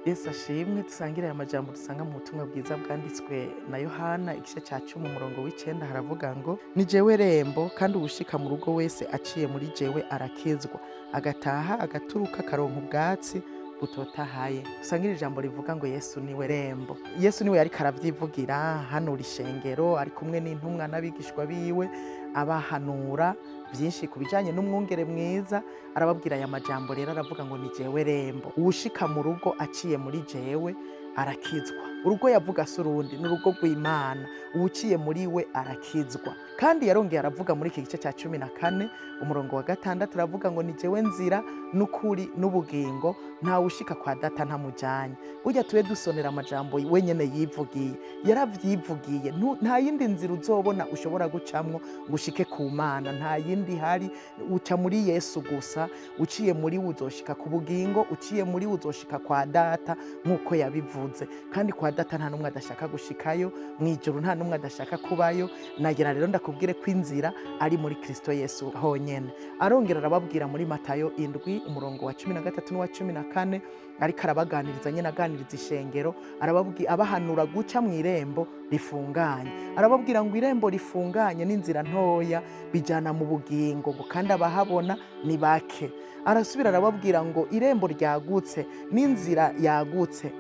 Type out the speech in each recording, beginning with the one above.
Yesu ashimwe dusangire aya majambo dusanga mu butumwa bwiza bwanditswe na Yohana igice ca 10 umurongo w'9 haravuga ngo ni jewe rembo kandi uwushika mu rugo wese aciye muri jewe arakizwa agataha agaturuka akaronka ubwatsi butotahaye. Dusangire ijambo rivuga ngo Yesu niwe rembo. Yesu niwe yariko aravyivugira hanura ishengero ari kumwe n'intumwa n'abigishwa biwe abahanura vyinshi ku bijanye n'umwungere mwiza. Arababwira aya majambo rero aravuga ngo ni jewe rembo, uwushika mu rugo aciye muri jewe arakizwa. Urugo yavuga si urundi, ni urugo rw'Imana. Uwuciye muri we arakizwa. Kandi yarongeye aravuga muri iki gice ca 14 umurongo wa 6 aravuga ngo ni jewe nzira n'ukuri n'ubugingo, nta wushika kwa data ntamujanye. Burya tube dusonera amajambo wenyene yivugiye, yaravyivugiye. Nta yindi nzira uzobona ushobora gucamwo ngo ushike ku Mana, nta yindi hari, uca muri Yesu gusa. Uciye muri we uzoshika ku bugingo, uciye muri we uzoshika kwa data nk'uko yabivuze. Kandi kwa data nta numwe adashaka gushikayo, mw'ijuru nta numwe adashaka kubayo. Nagira rero ndakubwire ko inzira ari muri Kristo Yesu honyene. Arongera arababwira muri Matayo 7 umurongo wa 13 n'uwa 14 ariko arabaganiriza nyene aganiriza ishengero, arababwira abahanura guca mw'irembo rifunganye. Arababwira ngo irembo rifunganye n'inzira ntoya bijana mu bugingo, ngo kandi abahabona ni bake. Arasubira arababwira ngo irembo ryagutse n'inzira yagutse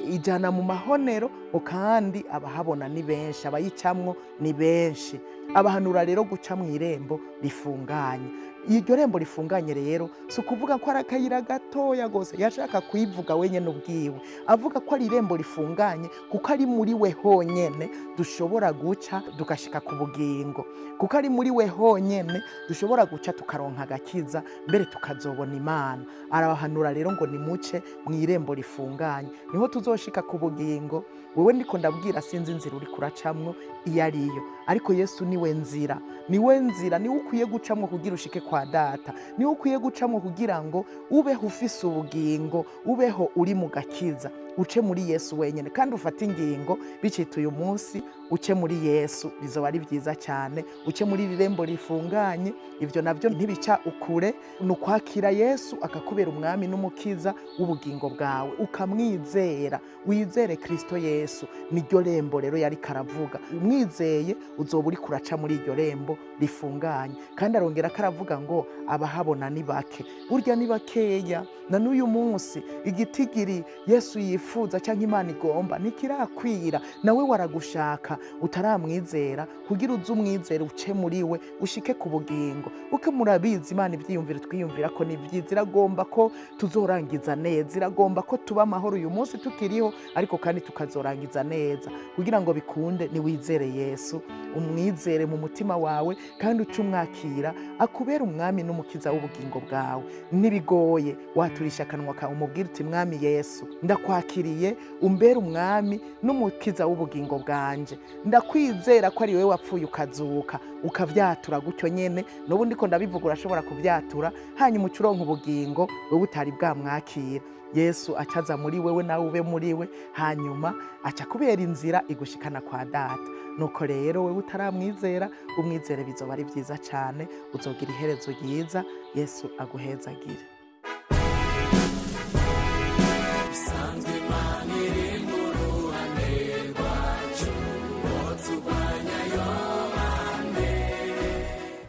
ijana mu mahonero, kandi abahabona ni benshi, abayicamwo ni benshi. Abahanura rero guca mw'irembo rifunganye. Iryo rembo rifunganye rero si ukuvuga ko ari akayira gatoya gose, yashaka kwivuga wenyene ubwiwe avuga ko ari irembo rifunganye kuko ari muri we honyene dushobora guca tugashika ku bugingo, kuko ari muri we honyene dushobora guca tukaronka agakiza, mbere tukazobona Imana. Arabahanura rero ngo nimuce mw'irembo rifunganye niho tuzoshika ku bugingo. Wewe ndiko ndabwira sinzi inzira uri kuracamwo iyo ariyo, ariko Yesu niwe nzira, niwe nzira, niwe ukwiye gucamwo kugira ushike kwa data, niwe ukwiye gucamwo kugira ngo ubeho ufise ubugingo, ubeho uri mu gakiza. Uce muri Yesu wenyene kandi ufate ingingo bicituye umunsi uce muri Yesu, bizoba ari vyiza cyane. Uce muri irembo rifunganye, ivyo navyo ntibica ukure, nukwakira Yesu akakubera umwami n'umukiza w'ubugingo bwawe, ukamwizera, wizere Kristo Yesu. Niryo rembo rero yari karavuga, umwizeye uzoba uri kuraca muri iryo rembo rifunganye. Kandi arongera karavuga ngo abahabona ni bake. Burya ni bakeya, na n'uyu munsi igitigiri Yesu yifuza canke Imana igomba ntikirakwira. Nawe waragushaka utaramwizera kugira uze umwizere uce muri we ushike ku bugingo. Uko murabizi Imana ivyiyumvira twiyumvira ko ni vyiza, iragomba ko tuzorangiza neza, iragomba ko tuba amahoro uyu munsi tukiriho, ariko kandi tukazorangiza neza. Kugira ngo bikunde ni wizere Yesu, umwizere mu mutima wawe kandi uce umwakira akubera umwami n'umukiza w'ubugingo bwawe. Nibigoye waturisha akanwa kawe umubwire uti mwami Yesu, ndakwakiriye umbere umwami n'umukiza w'ubugingo bwanje. Ndakwizera ko ari wewe wapfuye ukazuka ukavyatura gutyo nyene, n'ubu ndiko ndabivuga urashobora kuvyatura, hanyuma ucuronka ubugingo wewe utari bwamwakira. Yesu acaza muri wewe nawe ube muri we, hanyuma aca kubera inzira igushikana kwa data. Nuko rero wewe utaramwizera umwizere, bizoba ari vyiza cane, uzogira iherezo ryiza. Yesu aguhezagire.